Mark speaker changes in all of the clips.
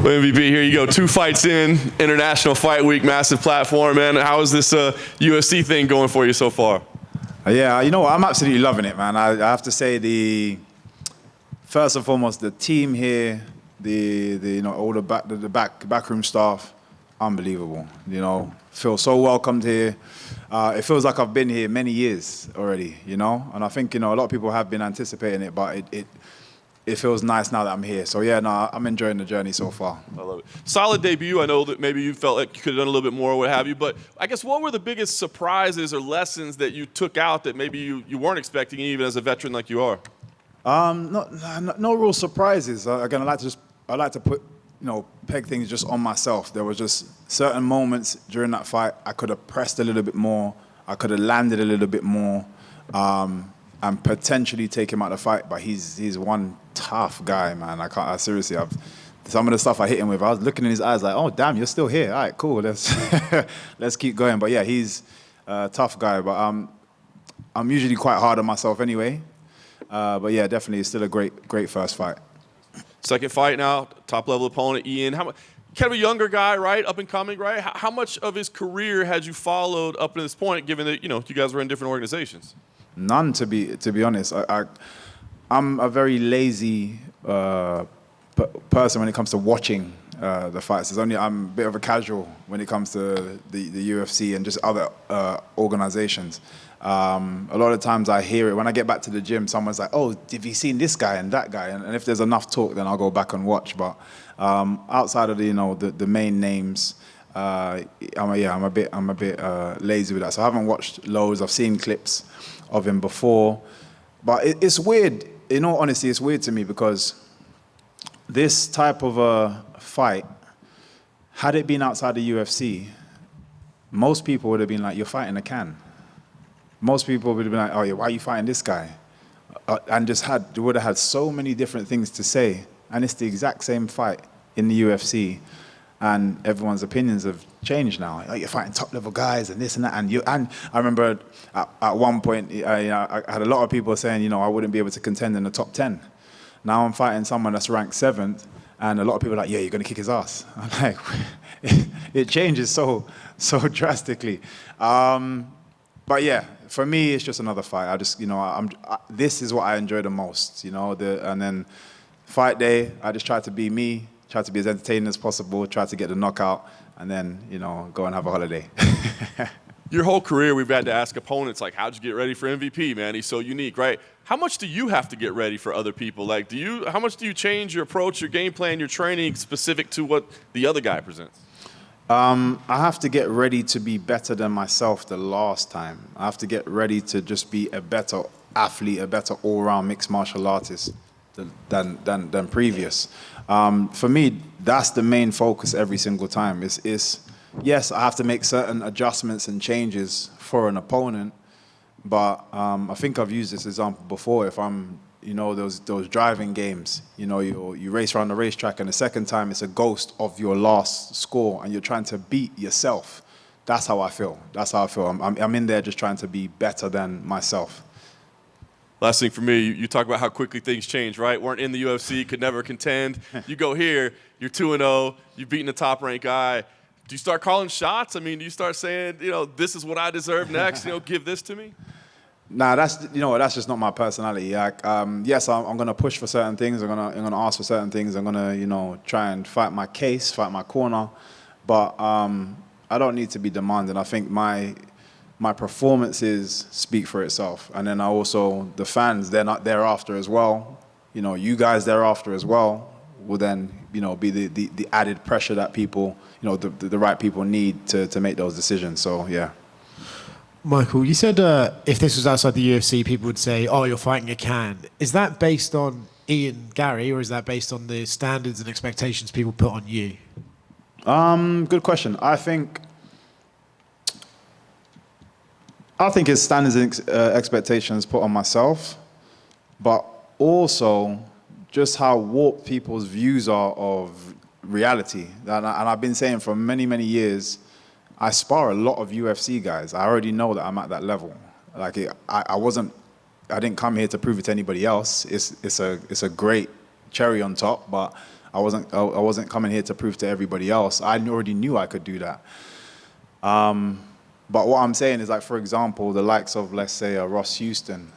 Speaker 1: Well, MVP, here you go. 2 fights in, International Fight Week, massive platform, man. How is this UFC thing going for you so far?
Speaker 2: Yeah, you know what? I'm absolutely loving it, man. I have to say, first and foremost, the team here, all the backroom staff, unbelievable. You know, feel so welcomed here. It feels like I've been here many years already, you know. And I think a lot of people have been anticipating it, but it feels nice now that I'm here. So yeah, no, I'm enjoying the journey so far.
Speaker 1: I love it. Solid debut. I know that maybe you felt like you could have done a little bit more or what have you, but I guess what were the biggest surprises or lessons that you took out that maybe you weren't expecting even as a veteran like you are?
Speaker 2: No real surprises. Again, I like to put, peg things just on myself. There was just certain moments during that fight I could have pressed a little bit more. I could have landed a little bit more. And potentially take him out of the fight, but he's one tough guy, man. I seriously, some of the stuff I hit him with, I was looking in his eyes like, oh damn, you're still here. All right, cool. Let's keep going. But yeah, he's a tough guy. But I'm usually quite hard on myself anyway. But yeah, definitely, it's still a great first fight.
Speaker 1: Second fight now, top level opponent, Ian. Kind of a younger guy, right? Up and coming, right? How much of his career had you followed up to this point, given that you guys were in different organizations?
Speaker 2: None, to be honest. I'm a very lazy person when it comes to watching the fights. I'm a bit of a casual when it comes to the UFC and just other organizations. A lot of times I hear it when I get back to the gym. Someone's like, "Oh, have you seen this guy and that guy?" And if there's enough talk, then I'll go back and watch. But outside of the main names, I'm a bit lazy with that. So I haven't watched loads. I've seen clips of him before, but it's weird. In all honesty, it's weird to me because this type of a fight, had it been outside the UFC, most people would have been like, "You're fighting a can." Most people would have been like, "Oh yeah, why are you fighting this guy?" And would have had so many different things to say. And it's the exact same fight in the UFC. And everyone's opinions have changed now. Like, you're fighting top-level guys and this and that. And I remember at one point, I had a lot of people saying, I wouldn't be able to contend in the top 10. Now I'm fighting someone that's ranked 7th, and a lot of people are like, "Yeah, you're going to kick his ass." I'm like, it changes so drastically. But yeah, for me, it's just another fight. This is what I enjoy the most, and then fight day, I just try to be me. Try to be as entertaining as possible, try to get the knockout, and then, go and have a holiday.
Speaker 1: Your whole career, we've had to ask opponents, like, how'd you get ready for MVP, man? He's so unique, right? How much do you have to get ready for other people? Like, how much do you change your approach, your game plan, your training specific to what the other guy presents?
Speaker 2: I have to get ready to be better than myself the last time. I have to get ready to just be a better athlete, a better all-round mixed martial artist than previous. For me, that's the main focus every single time. Yes, I have to make certain adjustments and changes for an opponent, but I think I've used this example before. If I'm, those driving games, you race around the racetrack, and the second time it's a ghost of your last score, and you're trying to beat yourself. That's how I feel. I'm in there just trying to be better than myself.
Speaker 1: Last thing for me, you talk about how quickly things change, right? Weren't in the UFC, could never contend. You go here, you're 2-0, you've beaten the top-ranked guy. Do you start calling shots? I mean, do you start saying, this is what I deserve next, give this to me?
Speaker 2: Nah, that's just not my personality. Yes, I'm going to push for certain things. I'm going to ask for certain things. I'm going to, try and fight my case, fight my corner. But I don't need to be demanding. I think my performances speak for itself. And then the fans, they're not thereafter as well. You guys thereafter as well will then, be the added pressure that people, the right people need to make those decisions. So, yeah.
Speaker 3: Michael, you said if this was outside the UFC, people would say, "Oh, you're fighting a can." Is that based on Ian Garry, or is that based on the standards and expectations people put on you?
Speaker 2: Good question. I think it's standards and expectations put on myself, but also just how warped people's views are of reality. And I've been saying for many, many years, I spar a lot of UFC guys. I already know that I'm at that level. Like I didn't come here to prove it to anybody else. It's a great cherry on top, but I wasn't coming here to prove to everybody else. I already knew I could do that. But what I'm saying is, like, for example, the likes of, let's say, Ross Houston.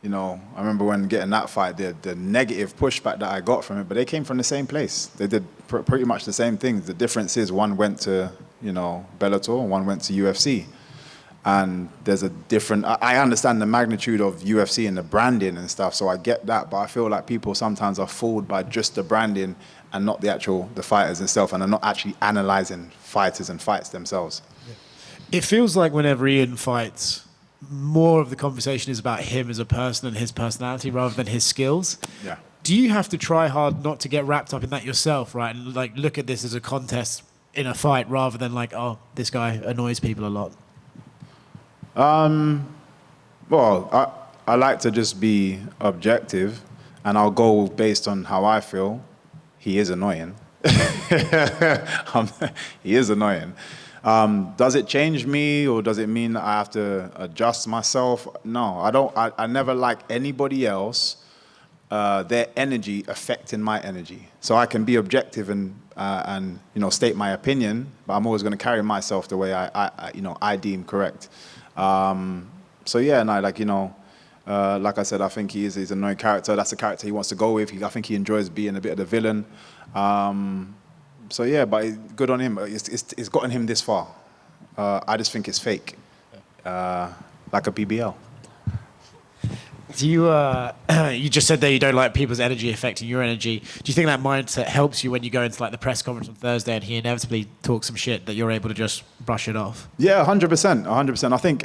Speaker 2: You know, I remember when getting that fight, the negative pushback that I got from it, but they came from the same place. They did pretty much the same things. The difference is one went to, you know, Bellator and one went to UFC. And there's a different, I understand the magnitude of UFC and the branding and stuff, so I get that, but I feel like people sometimes are fooled by just the branding and not the fighters themselves, and are not actually analyzing fighters and fights themselves.
Speaker 3: It feels like whenever Ian fights, more of the conversation is about him as a person and his personality rather than his skills.
Speaker 2: Yeah.
Speaker 3: Do you have to try hard not to get wrapped up in that yourself, right? And like look at this as a contest in a fight rather than like, oh, this guy annoys people a lot?
Speaker 2: Well, I like to just be objective, and I'll go based on how I feel. He is annoying. He is annoying. Does it change me, or does it mean that I have to adjust myself? No, I don't. I never like anybody else, their energy affecting my energy. So I can be objective and you know, state my opinion, but I'm always going to carry myself the way I deem correct. So yeah, and like, you know, like I said, I think he's an annoying character. That's the character he wants to go with. I think he enjoys being a bit of the villain. So yeah, but good on him. It's gotten him this far. I just think it's fake, like a BBL.
Speaker 3: Do you, you just said that you don't like people's energy affecting your energy. Do you think that mindset helps you when you go into like the press conference on Thursday and he inevitably talks some shit, that you're able to just brush it off? Yeah,
Speaker 2: 100%, 100%. I think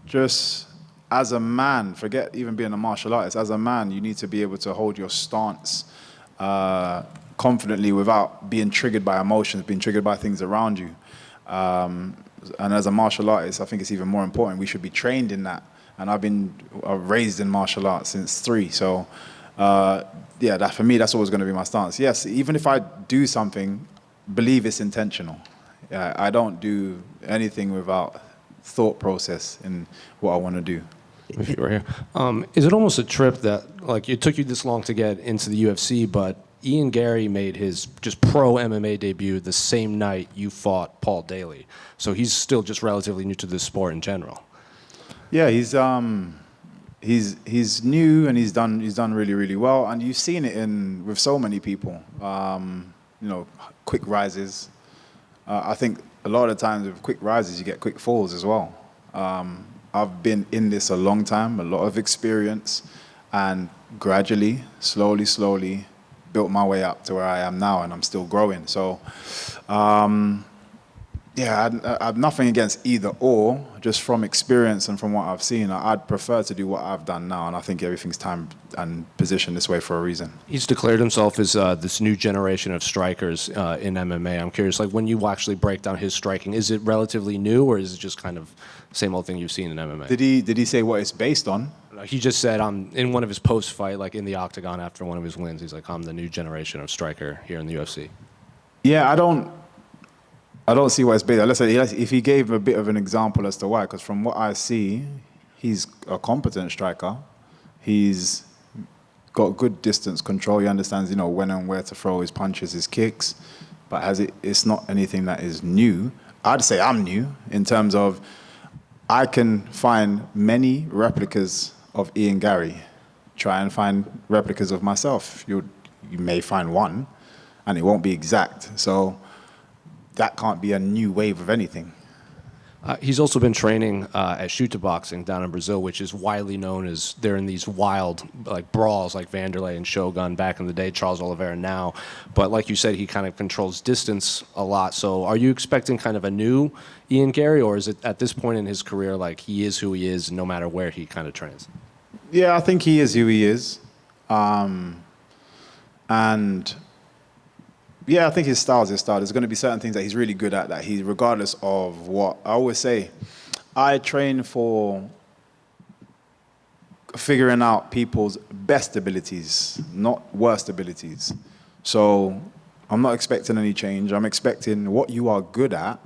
Speaker 2: just as a man, forget even being a martial artist, as a man, you need to be able to hold your stance confidently without being triggered by emotions, being triggered by things around you. And as a martial artist, I think it's even more important. We should be trained in that. And I've been raised in martial arts since 3. So, yeah, that for me, that's always going to be my stance. Yes, even if I do something, believe it's intentional. I don't do anything without thought process in what I want to do.
Speaker 4: If you were here, is it almost a trip that, like, it took you this long to get into the UFC, but Ian Garry made his just pro MMA debut the same night you fought Paul Daly, so he's still just relatively new to this sport in general.
Speaker 2: Yeah, he's new, and he's done really, really well, and you've seen it with so many people. You know, quick rises. I think a lot of times with quick rises, you get quick falls as well. I've been in this a long time, a lot of experience, and gradually, slowly, built my way up to where I am now, and I'm still growing. So, yeah, I have nothing against either or. Just from experience and from what I've seen, I'd prefer to do what I've done now, and I think everything's timed and positioned this way for a reason.
Speaker 4: He's declared himself as this new generation of strikers in MMA. I'm curious, like, when you actually break down his striking, is it relatively new, or is it just kind of same old thing you've seen in MMA?
Speaker 2: Did he say what it's based on?
Speaker 4: He just said, in one of his post-fight, like in the octagon after one of his wins, he's like, I'm the new generation of striker here in the UFC.
Speaker 2: Yeah, I don't see what it's based on. Let's say if he gave a bit of an example as to why, because from what I see, he's a competent striker. He's got good distance control. He understands, you know, when and where to throw his punches, his kicks. But it's not anything that is new. I'd say I'm new in terms of I can find many replicas of Ian Garry. Try and find replicas of myself. You may find one, and it won't be exact. So that can't be a new wave of anything.
Speaker 4: He's also been training at boxing down in Brazil, which is widely known as they're in these wild like brawls like Vanderlei and Shogun back in the day, Charles Oliveira now. But like you said, he kind of controls distance a lot. So are you expecting kind of a new Ian Garry, or is it at this point in his career like he is who he is no matter where he kind of trains?
Speaker 2: Yeah, I think he is who he is. And yeah, I think his style is his style. There's going to be certain things that he's really good at that he, regardless of what, I always say, I train for figuring out people's best abilities, not worst abilities. So I'm not expecting any change. I'm expecting what you are good at.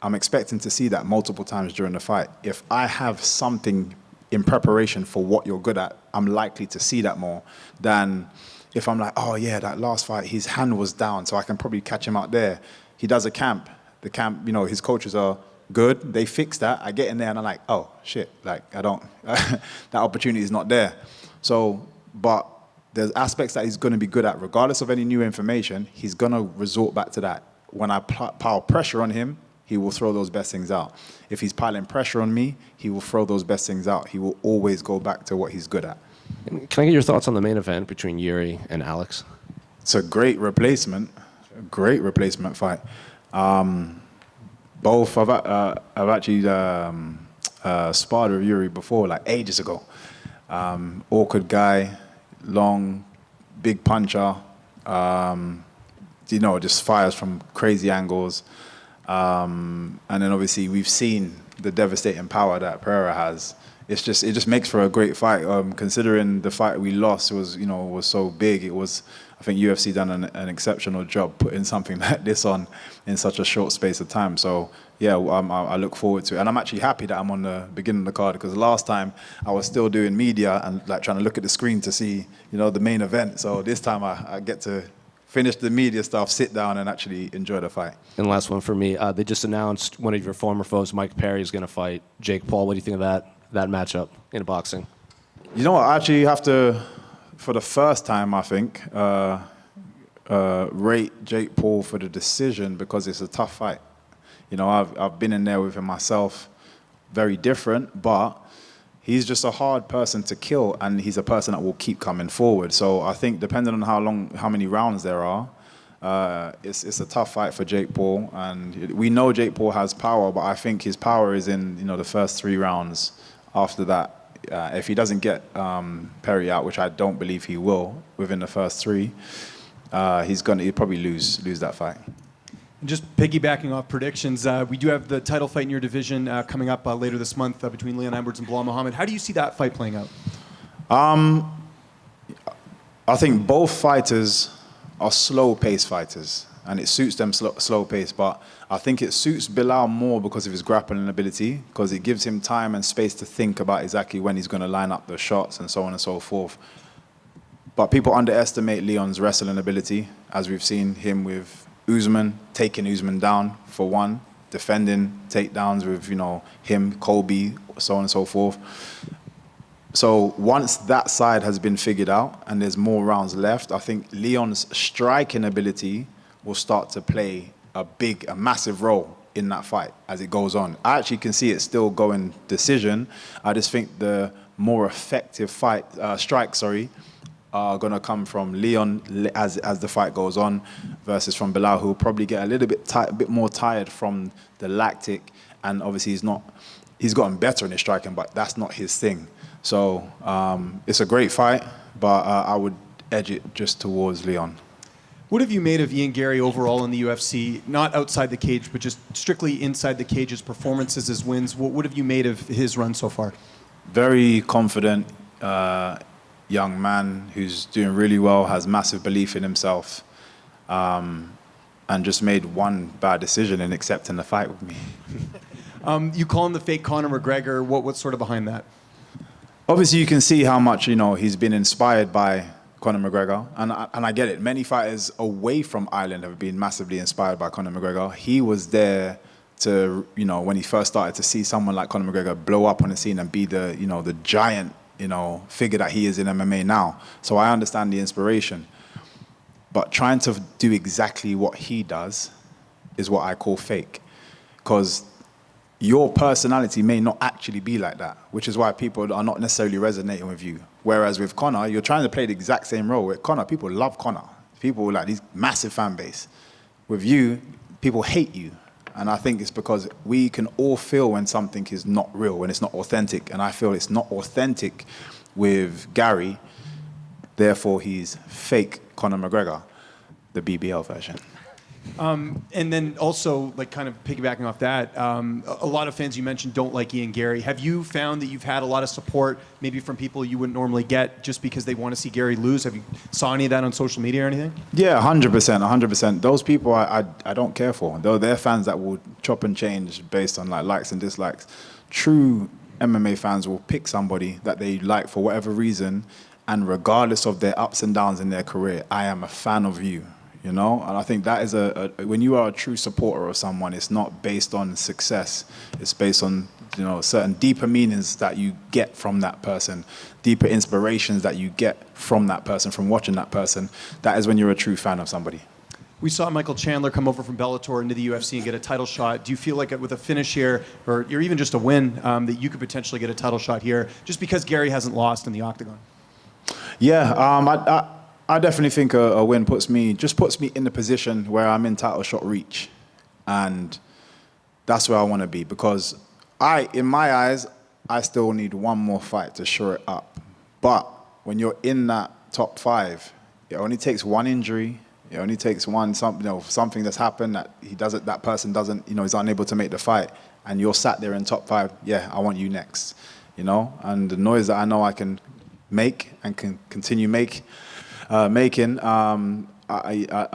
Speaker 2: I'm expecting to see that multiple times during the fight. If I have something in preparation for what you're good at, I'm likely to see that more than if I'm like, oh yeah, that last fight, his hand was down, so I can probably catch him out there. He does a camp. The camp, his coaches are good. They fix that. I get in there and I'm like, oh shit, like I don't, that opportunity is not there. So, but there's aspects that he's going to be good at, regardless of any new information. He's going to resort back to that. When I pile pressure on him, he will throw those best things out. If he's piling pressure on me, he will throw those best things out. He will always go back to what he's good at.
Speaker 4: Can I get your thoughts on the main event between Yuri and Alex?
Speaker 2: It's a great replacement fight. Both, I've actually sparred with Yuri before, like ages ago. Awkward guy, long, big puncher, just fires from crazy angles. And then obviously we've seen the devastating power that Pereira has. It just makes for a great fight. Considering the fight we lost was so big, I think UFC done an exceptional job putting something like this on in such a short space of time. So yeah, I look forward to it, and I'm actually happy that I'm on the beginning of the card, because last time I was still doing media and like trying to look at the screen to see the main event. So this time I get to finish the media stuff, sit down, and actually enjoy the fight.
Speaker 4: And last one for me, they just announced one of your former foes, Mike Perry, is going to fight Jake Paul. What do you think of that matchup in boxing?
Speaker 2: You know what? I actually have to, for the first time, I think, rate Jake Paul for the decision, because it's a tough fight. I've been in there with him myself, very different, but he's just a hard person to kill, and he's a person that will keep coming forward. So I think depending on how many rounds there are, it's a tough fight for Jake Paul. And we know Jake Paul has power, but I think his power is in the first 3 rounds. After that, if he doesn't get Perry out, which I don't believe he will within the first 3, he'll probably lose that fight.
Speaker 5: And just piggybacking off predictions, we do have the title fight in your division coming up later this month between Leon Edwards and Bilal Muhammad. How do you see that fight playing out?
Speaker 2: I think both fighters are slow-paced fighters, and it suits them slow-paced. But I think it suits Bilal more because of his grappling ability, because it gives him time and space to think about exactly when he's going to line up the shots and so on and so forth. But people underestimate Leon's wrestling ability, as we've seen him with Usman, taking Usman down for one, defending takedowns with him, Colby, so on and so forth. So once that side has been figured out and there's more rounds left, I think Leon's striking ability will start to play a massive role in that fight as it goes on. I actually can see it still going decision. I just think the more effective strikes are going to come from Leon as the fight goes on, versus from Bilal, who will probably get a little bit more tired from the lactic. And obviously he's gotten better in his striking, but that's not his thing. So it's a great fight, but I would edge it just towards Leon.
Speaker 5: What have you made of Ian Garry overall in the UFC? Not outside the cage, but just strictly inside the cage, his performances, his wins. What have you made of his run so far?
Speaker 2: Very confident young man who's doing really well, has massive belief in himself, and just made one bad decision in accepting the fight with me.
Speaker 5: You call him the fake Conor McGregor. What's sort of behind that?
Speaker 2: Obviously, you can see how much he's been inspired by Conor McGregor, and I get it. Many fighters away from Ireland have been massively inspired by Conor McGregor. He was there to, when he first started, to see someone like Conor McGregor blow up on the scene and be the giant figure that he is in MMA now. So I understand the inspiration. But trying to do exactly what he does is what I call fake. Because your personality may not actually be like that, which is why people are not necessarily resonating with you. Whereas with Conor, you're trying to play the exact same role. With Conor, people love Conor. People like these massive fan base. With you, people hate you. And I think it's because we can all feel when something is not real, when it's not authentic. And I feel it's not authentic with Garry. Therefore, he's fake Conor McGregor, the BBL version.
Speaker 5: And then also, like, kind of piggybacking off that, a lot of fans you mentioned don't like Ian Garry. Have you found that you've had a lot of support, maybe from people you wouldn't normally get, just because they want to see Garry lose? Have you saw any of that on social media or anything?
Speaker 2: Yeah, 100%. Those people I don't care for. Though they're fans that will chop and change based on likes and dislikes. True MMA fans will pick somebody that they like for whatever reason and regardless of their ups and downs in their career, I am a fan of you. You know, and I think that is when you are a true supporter of someone, it's not based on success. It's based on, you know, certain deeper meanings that you get from that person, deeper inspirations that you get from that person, from watching that person. That is when you're a true fan of somebody.
Speaker 5: We saw Michael Chandler come over from Bellator into the UFC and get a title shot. Do you feel like with a finish here, or even just a win, that you could potentially get a title shot here, just because Garry hasn't lost in the octagon?
Speaker 2: Yeah, I definitely think a win puts me in the position where I'm in title shot reach, and that's where I want to be, because in my eyes, I still need one more fight to shore it up. But when you're in that top 5, it only takes one injury. It only takes something that's happened that person doesn't, is unable to make the fight, and you're sat there in top 5. Yeah, I want you next, and the noise that I know I can make and can continue making. I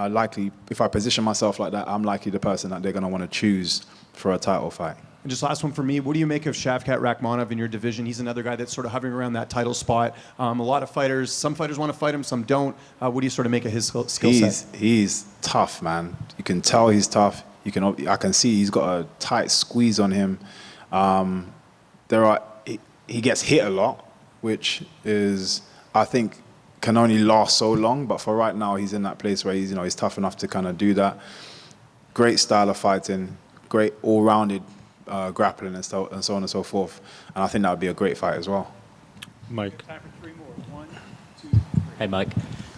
Speaker 2: likely, if I position myself like that, I'm likely the person that they're going to want to choose for a title fight.
Speaker 5: And just last one for me, what do you make of Shavkat Rakhmonov in your division? He's another guy that's sort of hovering around that title spot. A lot of fighters, some fighters want to fight him, some don't. What do you sort of make of his skill set?
Speaker 2: He's tough, man. You can tell he's tough. I can see he's got a tight squeeze on him. He gets hit a lot, which is, I think, can only last so long, but for right now, he's in that place where he's tough enough to kind of do that. Great style of fighting, great all-rounded grappling and so on and so forth. And I think that would be a great fight as well.
Speaker 6: Mike.
Speaker 5: Time for 3 more. 1, 2, 3.
Speaker 6: Hey, Mike.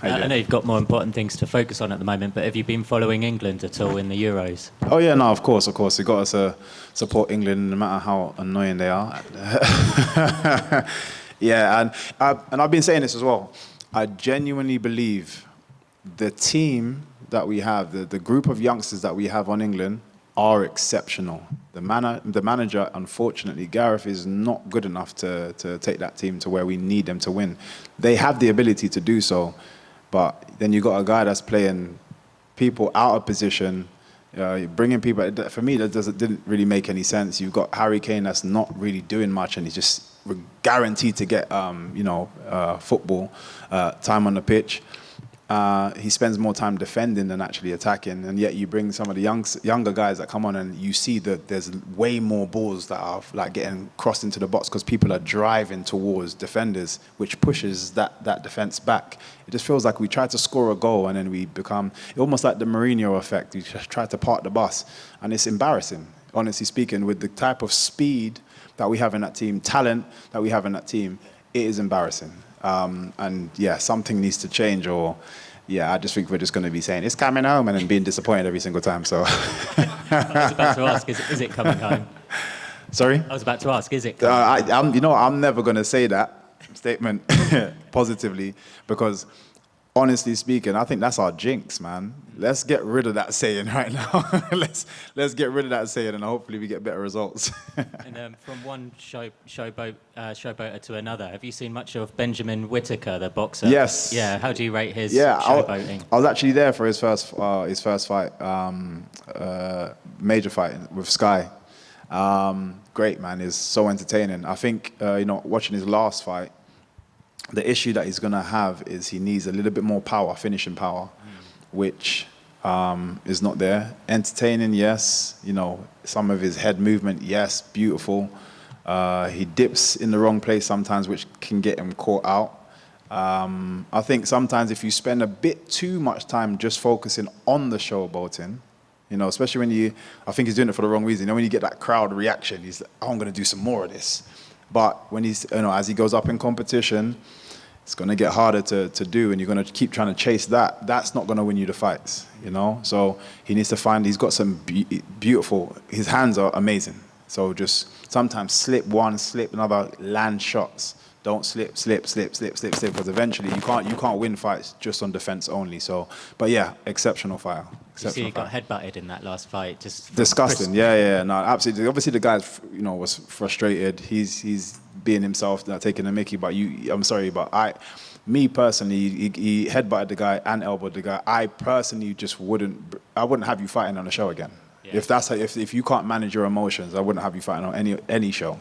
Speaker 2: How you
Speaker 6: I
Speaker 2: doing?
Speaker 6: know you've got more important things to focus on at the moment, but have you been following England at all in the Euros?
Speaker 2: Oh yeah, no, of course. We've got to support England no matter how annoying they are. Yeah, and I've been saying this as well. I genuinely believe the team that we have, the group of youngsters that we have on England, are exceptional. The manager, unfortunately, Gareth, is not good enough to take that team to where we need them to win. They have the ability to do so, but then you got a guy that's playing people out of position, bringing people. For me, didn't really make any sense. You've got Harry Kane that's not really doing much, and he's just guaranteed to get football time on the pitch. He spends more time defending than actually attacking, and yet you bring some of the younger guys that come on, and you see that there's way more balls that are like getting crossed into the box because people are driving towards defenders, which pushes that defense back. It just feels like we try to score a goal and then we become almost like the Mourinho effect. We just try to park the bus, and it's embarrassing, honestly speaking, with the type of speed that we have in that team, talent that we have in that team. It is embarrassing. And yeah, something needs to change, or I just think we're just going to be saying it's coming home and then being disappointed every single time. So
Speaker 6: I was about to ask, is it coming home?
Speaker 2: Sorry?
Speaker 6: I was about to ask, is it coming home?
Speaker 2: I'm never going to say that statement positively, because honestly speaking, I think that's our jinx, man. Let's get rid of that saying right now. let's get rid of that saying, and hopefully we get better results.
Speaker 6: And from one showboater to another, have you seen much of Benjamin Whitaker, the boxer?
Speaker 2: Yes.
Speaker 6: Yeah. How do you rate his
Speaker 2: Yeah,
Speaker 6: showboating?
Speaker 2: I was actually there for his first fight, major fight with Sky. Great, man. He's so entertaining. I think watching his last fight, the issue that he's going to have is he needs a little bit more power, finishing power, which is not there. Entertaining, yes. Some of his head movement, yes, beautiful. He dips in the wrong place sometimes, which can get him caught out. I think sometimes if you spend a bit too much time just focusing on the showboating, especially when I think he's doing it for the wrong reason. When you get that crowd reaction, he's like, oh, I'm going to do some more of this. But when he's, as he goes up in competition, it's going to get harder to do, and you're going to keep trying to chase that. That's not going to win you the fights, So he needs to find, he's got some beautiful, his hands are amazing. So just sometimes slip one, slip another, land shots. Don't slip, because eventually you can't win fights just on defense only. So, but yeah, exceptional fighter.
Speaker 6: You see, he got headbutted in that last fight. Just
Speaker 2: disgusting. Yeah. No, absolutely. Obviously, the guy, was frustrated. He's being himself, not taking a mickey. But I'm sorry, but me personally, he headbutted the guy and elbowed the guy. I personally just wouldn't have you fighting on a show again. Yeah. If you can't manage your emotions, I wouldn't have you fighting on any show.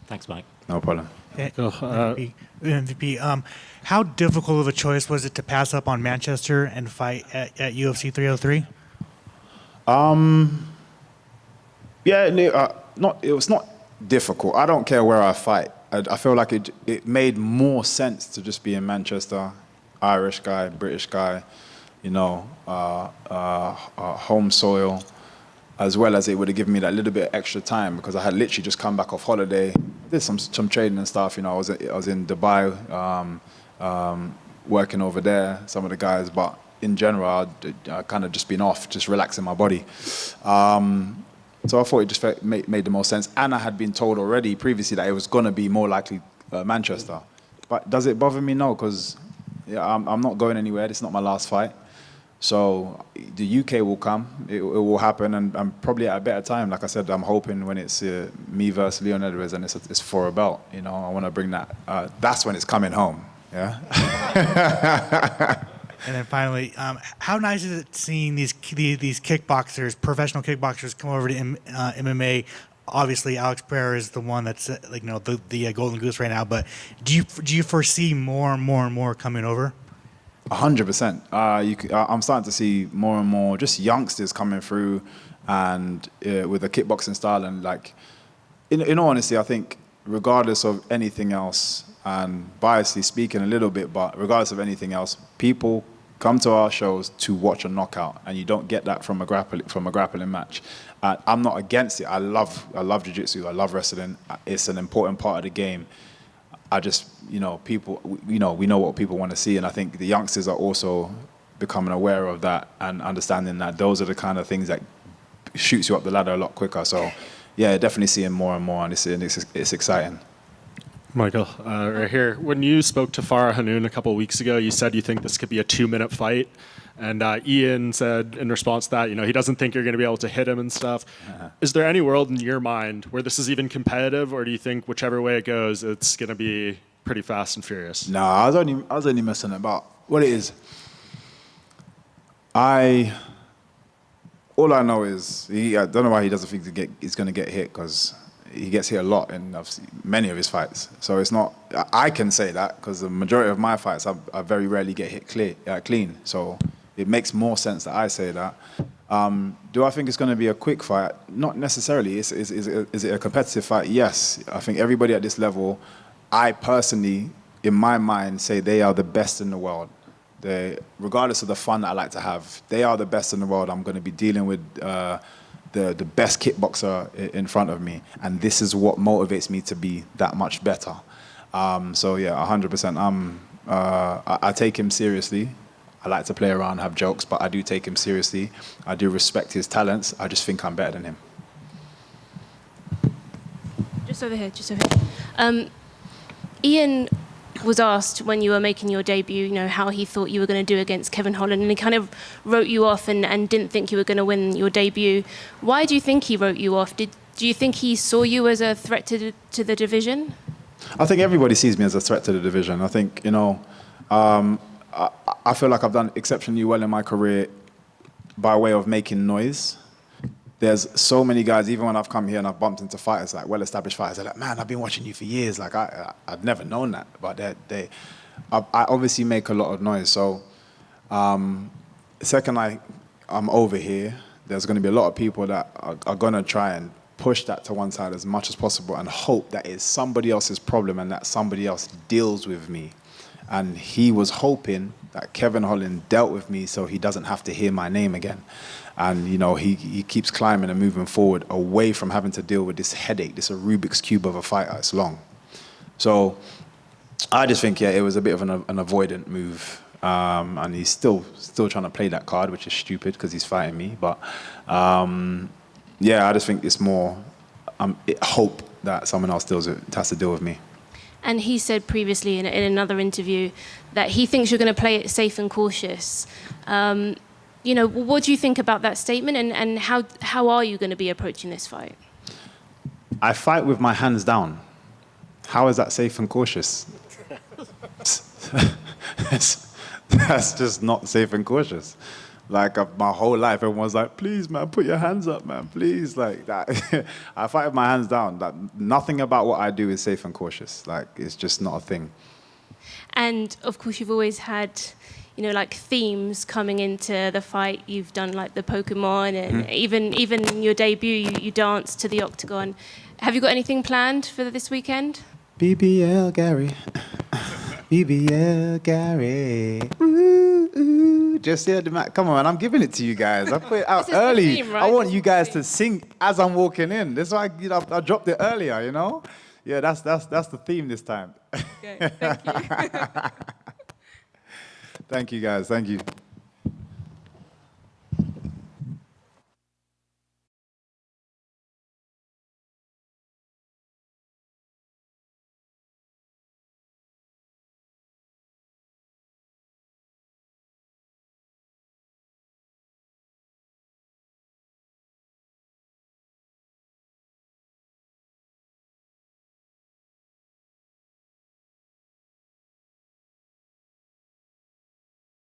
Speaker 6: Thanks, Mike.
Speaker 2: No problem.
Speaker 7: MVP. How difficult of a choice was it to pass up on Manchester and fight at UFC 303?
Speaker 2: Yeah, it was not difficult. I don't care where I fight. I feel like it made more sense to just be in Manchester, Irish guy, British guy, home soil, as well as it would have given me that little bit of extra time because I had literally just come back off holiday, did some trading and stuff. I was in Dubai, working over there, some of the guys, but in general, I kind of just been off, just relaxing my body. So I thought it just made the most sense. And I had been told already previously that it was going to be more likely Manchester. But does it bother me? No, because I'm not going anywhere. This is not my last fight. So the UK will come. It will happen. And I'm probably at a better time. Like I said, I'm hoping when it's me versus Leon Edwards and it's for a belt. I want to bring that. That's when it's coming home. Yeah.
Speaker 7: And then finally, how nice is it seeing these kickboxers, professional kickboxers, come over to MMA? Obviously, Alex Pereira is the one that's the golden goose right now. But do you foresee more and more and more coming over?
Speaker 2: 100%. I'm starting to see more and more just youngsters coming through, and with the kickboxing style. And in all honesty, I think regardless of anything else, and biasly speaking a little bit, but regardless of anything else, people come to our shows to watch a knockout, and you don't get that from a grappling match. I'm not against it. I love jiu-jitsu. I love wrestling. It's an important part of the game. I just, people, we know what people want to see, and I think the youngsters are also becoming aware of that and understanding that those are the kind of things that shoots you up the ladder a lot quicker. So, yeah, definitely seeing more and more, and it's exciting.
Speaker 8: Michael, right here. When you spoke to Farah Hanoun a couple of weeks ago, you said you think this could be a 2-minute fight. And Ian said in response to that, he doesn't think you're going to be able to hit him and stuff. Is there any world in your mind where this is even competitive, or do you think whichever way it goes, it's going to be pretty fast and furious?
Speaker 2: No, I was only messing about. What it is, all I know is I don't know why he doesn't think he's going to get hit, because he gets hit a lot in many of his fights. So it's not. I can say that because the majority of my fights, I very rarely get hit clean. So it makes more sense that I say that. Do I think it's going to be a quick fight? Not necessarily. Is it a competitive fight? Yes. I think everybody at this level, I personally, in my mind, say they are the best in the world. Regardless of the fun that I like to have, they are the best in the world. I'm going to be dealing with the best kickboxer in front of me, and this is what motivates me to be that much better. So yeah, 100%. I take him seriously. I like to play around, have jokes, but I do take him seriously. I do respect his talents. I just think I'm better than him.
Speaker 9: Just over here. Ian was asked when you were making your debut, how he thought you were going to do against Kevin Holland, and he kind of wrote you off and didn't think you were going to win your debut. Why do you think he wrote you off? Do you think he saw you as a threat to the division?
Speaker 2: I think everybody sees me as a threat to the division. I think, I feel like I've done exceptionally well in my career by way of making noise. There's so many guys, even when I've come here and I've bumped into fighters, like well-established fighters, they're like, man, I've been watching you for years. Like, I've never known that. But I obviously make a lot of noise. So, second I'm over here, there's going to be a lot of people that are going to try and push that to one side as much as possible and hope that it's somebody else's problem and that somebody else deals with me. And he was hoping that Kevin Holland dealt with me so he doesn't have to hear my name again. And, he keeps climbing and moving forward away from having to deal with this headache, this Rubik's Cube of a fighter. It's long. So I just think, it was a bit of an avoidant move. And he's still trying to play that card, which is stupid because he's fighting me. But, I just think it's more hope that someone else has to deal with me.
Speaker 9: And he said previously in another interview that he thinks you're going to play it safe and cautious. What do you think about that statement, and how are you going to be approaching this fight?
Speaker 2: I fight with my hands down. How is that safe and cautious? That's just not safe and cautious. Like my whole life, everyone's like, please, man, put your hands up, man, please. Like that. I fight with my hands down. That nothing about what I do is safe and cautious. Like it's just not a thing.
Speaker 9: And of course, you've always had, you know, like themes coming into the fight. You've done like the Pokemon, and even in your debut, you danced to the octagon. Have you got anything planned for this weekend?
Speaker 2: BBL Garry. BBL Garry. Ooh, ooh. Just hear the come on, man. I'm giving it to you guys. I put it out
Speaker 9: This is the
Speaker 2: early.
Speaker 9: theme, right?
Speaker 2: I want
Speaker 9: This
Speaker 2: you
Speaker 9: is the
Speaker 2: guys
Speaker 9: theme.
Speaker 2: to sing as I'm walking in. That's why I dropped it earlier, you know? Yeah, that's the theme this time.
Speaker 9: Okay, thank you.
Speaker 2: Thank you, guys. Thank you.